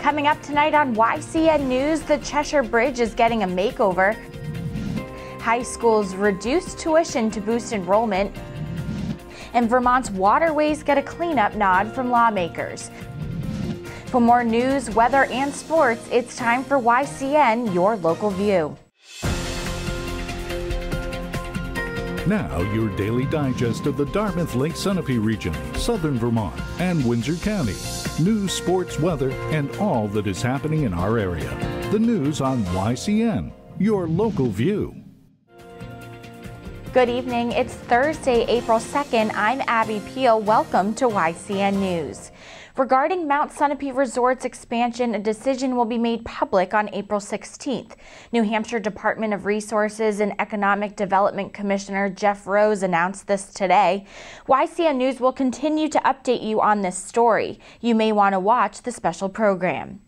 Coming up tonight on YCN News, the Cheshire Bridge is getting a makeover. High schools reduce tuition to boost enrollment. And Vermont's waterways get a cleanup nod from lawmakers. For more news, weather, and sports, it's time for YCN, your local view. Now, your daily digest of the Dartmouth Lake Sunapee region, southern Vermont, and Windsor County. News, sports, weather, and all that is happening in our area. The news on YCN, your local view. Good evening. It's Thursday, April 2nd. I'm Abby Peel. Welcome to YCN News. Regarding Mount Sunapee Resort's expansion, a decision will be made public on April 16th. New Hampshire Department of Resources and Economic Development Commissioner Jeff Rose announced this today. YCN News will continue to update you on this story. You may want to watch the special program.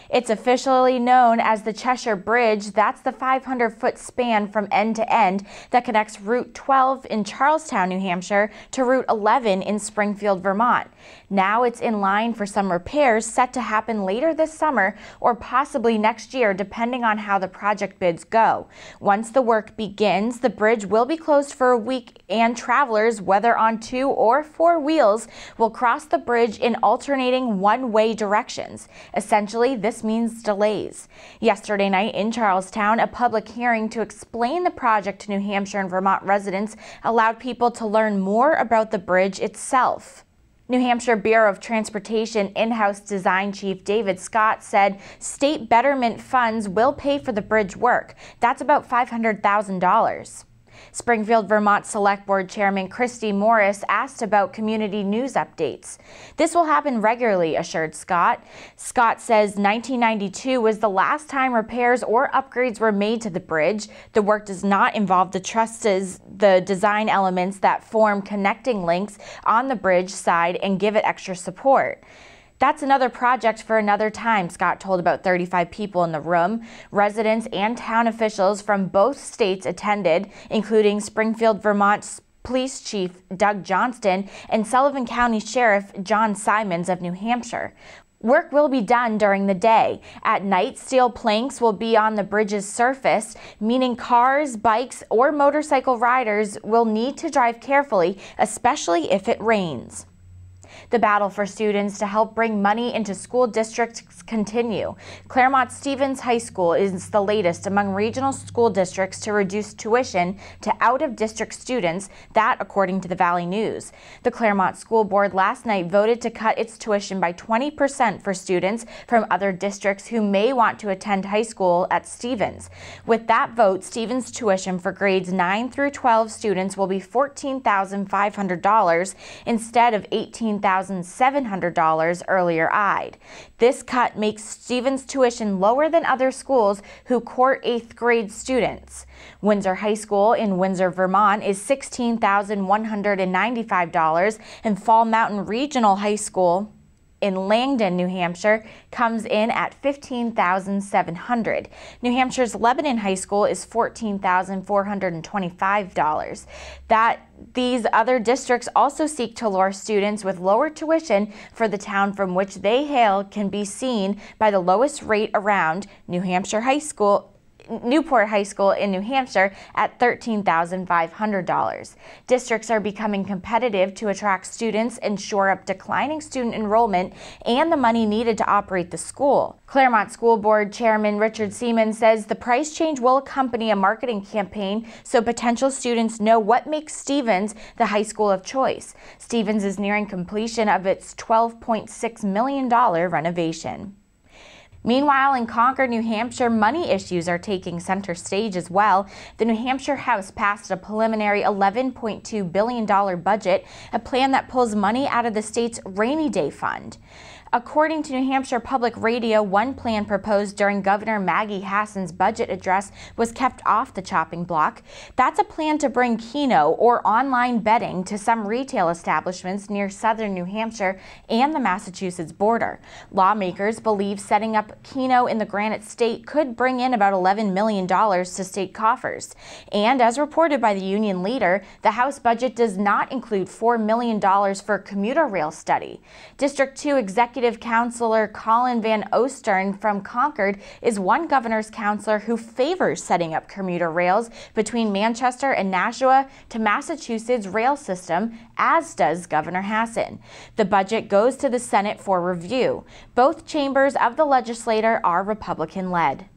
It's officially known as the Cheshire Bridge. That's the 500-foot span from end to end that connects Route 12 in Charlestown, New Hampshire to Route 11 in Springfield, Vermont. Now it's in line for some repairs set to happen later this summer or possibly next year, depending on how the project bids go. Once the work begins, the bridge will be closed for a week, and travelers, whether on 2 or 4 wheels, will cross the bridge in alternating one-way directions. Essentially, this means delays. Yesterday night in Charlestown, a public hearing to explain the project to New Hampshire and Vermont residents allowed people to learn more about the bridge itself. New Hampshire Bureau of Transportation in-house design chief David Scott said state betterment funds will pay for the bridge work. That's about $500,000. Springfield, Vermont Select Board Chairman Christy Morris asked about community news updates. This will happen regularly, assured Scott. Scott says 1992 was the last time repairs or upgrades were made to the bridge. The work does not involve the trusses, the design elements that form connecting links on the bridge side and give it extra support. That's another project for another time, Scott told about 35 people in the room. Residents and town officials from both states attended, including Springfield, Vermont Police Chief Doug Johnston and Sullivan County Sheriff John Simons of New Hampshire. Work will be done during the day. At night, steel planks will be on the bridge's surface, meaning cars, bikes, or motorcycle riders will need to drive carefully, especially if it rains. The battle for students to help bring money into school districts continue. Claremont-Stevens High School is the latest among regional school districts to reduce tuition to out-of-district students, that according to the Valley News. The Claremont School Board last night voted to cut its tuition by 20% for students from other districts who may want to attend high school at Stevens. With that vote, Stevens tuition for grades 9 through 12 students will be $14,500 instead of $18,700 earlier eyed. This cut makes Stevens tuition lower than other schools who court 8th grade students. Windsor High School in Windsor, Vermont is $16,195, and Fall Mountain Regional High School in Langdon, New Hampshire, comes in at $15,700. New Hampshire's Lebanon High School is $14,425. These other districts also seek to lure students with lower tuition for the town from which they hail can be seen by the lowest rate around Newport High School in New Hampshire at $13,500. Districts are becoming competitive to attract students and shore up declining student enrollment and the money needed to operate the school. Claremont School Board Chairman Richard Seaman says the price change will accompany a marketing campaign so potential students know what makes Stevens the high school of choice. Stevens is nearing completion of its $12.6 million renovation. Meanwhile, in Concord, New Hampshire, money issues are taking center stage as well. The New Hampshire House passed a preliminary $11.2 billion budget, a plan that pulls money out of the state's rainy day fund. According to New Hampshire Public Radio, one plan proposed during Governor Maggie Hassan's budget address was kept off the chopping block. That's a plan to bring Keno, or online betting, to some retail establishments near southern New Hampshire and the Massachusetts border. Lawmakers believe setting up Keno in the Granite State could bring in about $11 million to state coffers. And as reported by the union leader, the House budget does not include $4 million for a commuter rail study. District 2 Executive Conservative Councillor Colin Van Ostern from Concord is one governor's councillor who favors setting up commuter rails between Manchester and Nashua to Massachusetts rail system, as does Governor Hassan. The budget goes to the Senate for review. Both chambers of the legislature are Republican-led.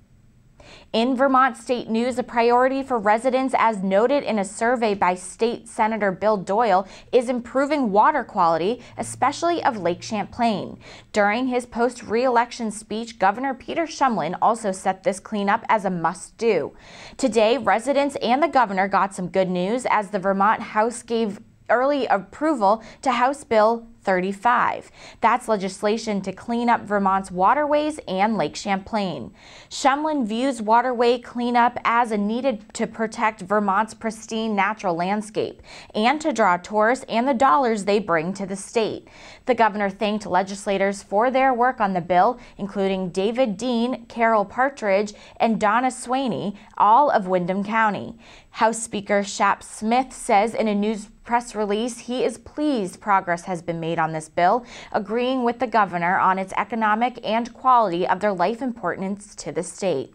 In Vermont state news, a priority for residents, as noted in a survey by State Senator Bill Doyle, is improving water quality, especially of Lake Champlain. During his post-re-election speech, Governor Peter Shumlin also set this cleanup as a must-do. Today, residents and the governor got some good news as the Vermont House gave early approval to House Bill 35. That's legislation to clean up Vermont's waterways and Lake Champlain. Shumlin views waterway cleanup as needed to protect Vermont's pristine natural landscape and to draw tourists and the dollars they bring to the state. The governor thanked legislators for their work on the bill, including David Dean, Carol Partridge, and Donna Swaney, all of Windham County. House Speaker Shap Smith says in a news press release he is pleased progress has been made on this bill, agreeing with the governor on its economic and quality of their life importance to the state.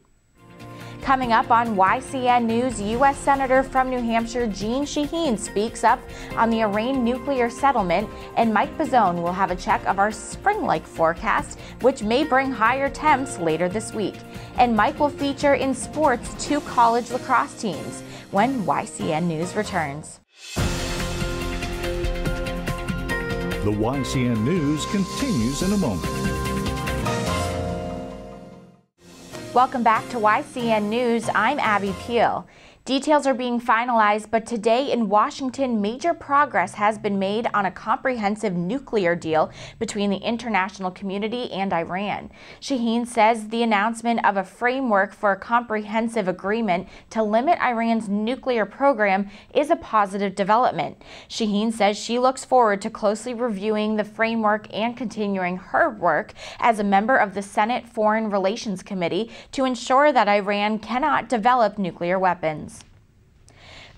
Coming up on YCN News, U.S. Senator from New Hampshire Jeanne Shaheen speaks up on the Iran nuclear settlement, and Mike Pizzone will have a check of our spring-like forecast, which may bring higher temps later this week. And Mike will feature in sports 2 college lacrosse teams when YCN News returns. The YCN News continues in a moment. Welcome back to YCN News. I'm Abby Peel. Details are being finalized, but today in Washington, major progress has been made on a comprehensive nuclear deal between the international community and Iran. Shaheen says the announcement of a framework for a comprehensive agreement to limit Iran's nuclear program is a positive development. Shaheen says she looks forward to closely reviewing the framework and continuing her work as a member of the Senate Foreign Relations Committee to ensure that Iran cannot develop nuclear weapons.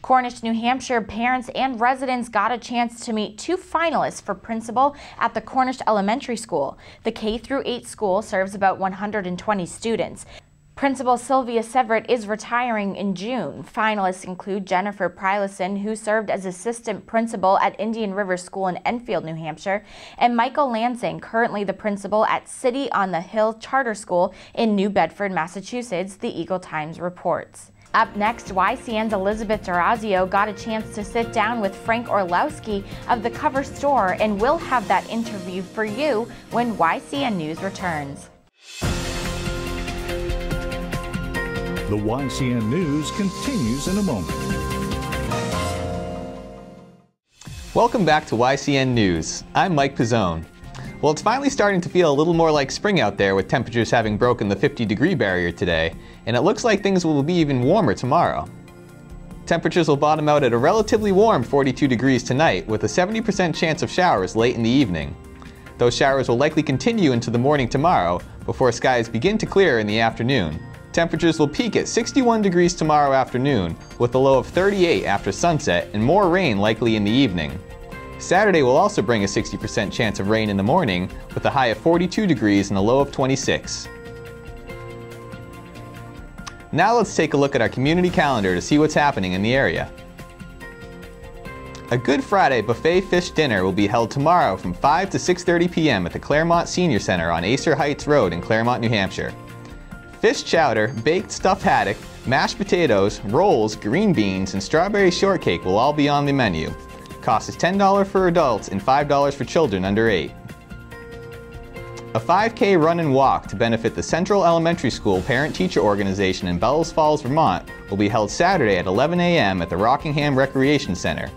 Cornish, New Hampshire parents and residents got a chance to meet 2 finalists for principal at the Cornish Elementary School. The K-8 school serves about 120 students. Principal Sylvia Severett is retiring in June. Finalists include Jennifer Pryleson, who served as assistant principal at Indian River School in Enfield, New Hampshire, and Michael Lansing, currently the principal at City on the Hill Charter School in New Bedford, Massachusetts, the Eagle Times reports. Up next, YCN's Elizabeth Durazio got a chance to sit down with Frank Orlowski of The Cover Store, and we'll have that interview for you when YCN News returns. The YCN News continues in a moment. Welcome back to YCN News. I'm Mike Pizzone. Well, it's finally starting to feel a little more like spring out there, with temperatures having broken the 50-degree barrier today, and it looks like things will be even warmer tomorrow. Temperatures will bottom out at a relatively warm 42 degrees tonight, with a 70% chance of showers late in the evening. Those showers will likely continue into the morning tomorrow, before skies begin to clear in the afternoon. Temperatures will peak at 61 degrees tomorrow afternoon, with a low of 38 after sunset and more rain likely in the evening. Saturday will also bring a 60% chance of rain in the morning, with a high of 42 degrees and a low of 26. Now let's take a look at our community calendar to see what's happening in the area. A Good Friday buffet fish dinner will be held tomorrow from 5 to 6:30 p.m. at the Claremont Senior Center on Acer Heights Road in Claremont, New Hampshire. Fish chowder, baked stuffed haddock, mashed potatoes, rolls, green beans, and strawberry shortcake will all be on the menu. Cost is $10 for adults and $5 for children under 8. A 5K run and walk to benefit the Central Elementary School Parent-Teacher Organization in Bellows Falls, Vermont will be held Saturday at 11 a.m. at the Rockingham Recreation Center.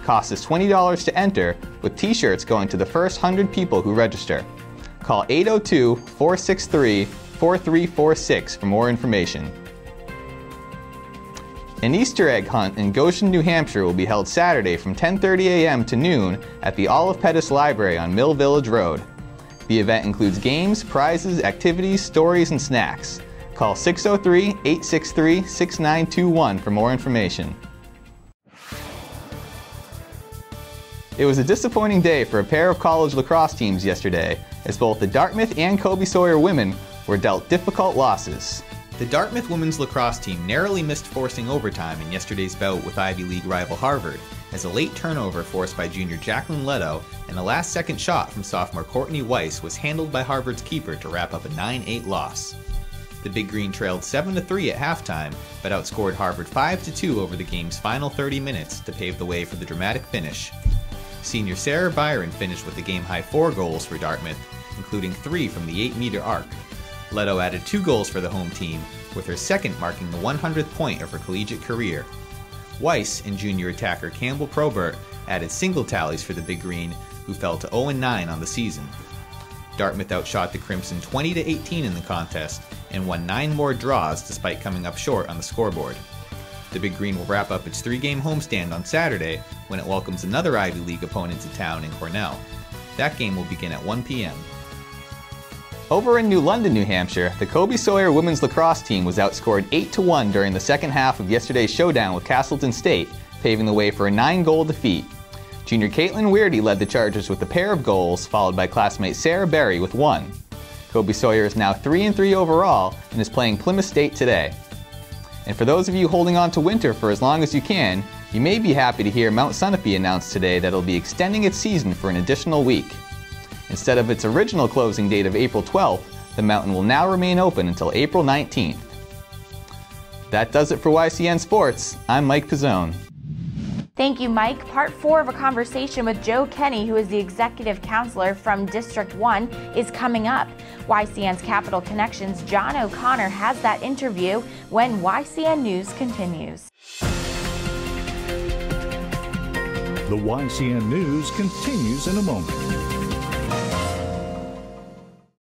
Cost is $20 to enter, with t-shirts going to the first 100 people who register. Call 802-463-4346 for more information. An Easter egg hunt in Goshen, New Hampshire will be held Saturday from 10:30 a.m. to noon at the Olive Pettis Library on Mill Village Road. The event includes games, prizes, activities, stories, and snacks. Call 603-863-6921 for more information. It was a disappointing day for a pair of college lacrosse teams yesterday, as both the Dartmouth and Kobe Sawyer women were dealt difficult losses. The Dartmouth women's lacrosse team narrowly missed forcing overtime in yesterday's bout with Ivy League rival Harvard, as a late turnover forced by junior Jacqueline Leto and a last-second shot from sophomore Courtney Weiss was handled by Harvard's keeper to wrap up a 9-8 loss. The Big Green trailed 7-3 at halftime, but outscored Harvard 5-2 over the game's final 30 minutes to pave the way for the dramatic finish. Senior Sarah Byron finished with the game-high 4 goals for Dartmouth, including 3 from the 8-meter arc. Leto added 2 goals for the home team, with her second marking the 100th point of her collegiate career. Weiss and junior attacker Campbell Probert added single tallies for the Big Green, who fell to 0-9 on the season. Dartmouth outshot the Crimson 20-18 in the contest and won 9 more draws despite coming up short on the scoreboard. The Big Green will wrap up its 3-game homestand on Saturday when it welcomes another Ivy League opponent to town in Cornell. That game will begin at 1 p.m. Over in New London, New Hampshire, the Kobe Sawyer women's lacrosse team was outscored 8-1 during the second half of yesterday's showdown with Castleton State, paving the way for a 9-goal defeat. Junior Caitlin Weirdy led the Chargers with a pair of goals, followed by classmate Sarah Berry with 1. Kobe Sawyer is now 3-3 overall and is playing Plymouth State today. And for those of you holding on to winter for as long as you can, you may be happy to hear Mount Sunapee announced today that it'll be extending its season for an additional week. Instead of its original closing date of April 12th, the mountain will now remain open until April 19th. That does it for YCN Sports. I'm Mike Pizzone. Thank you, Mike. Part 4 of a conversation with Joe Kenny, who is the executive counselor from District 1, is coming up. YCN's Capital Connections' John O'Connor has that interview when YCN News continues. The YCN News continues in a moment.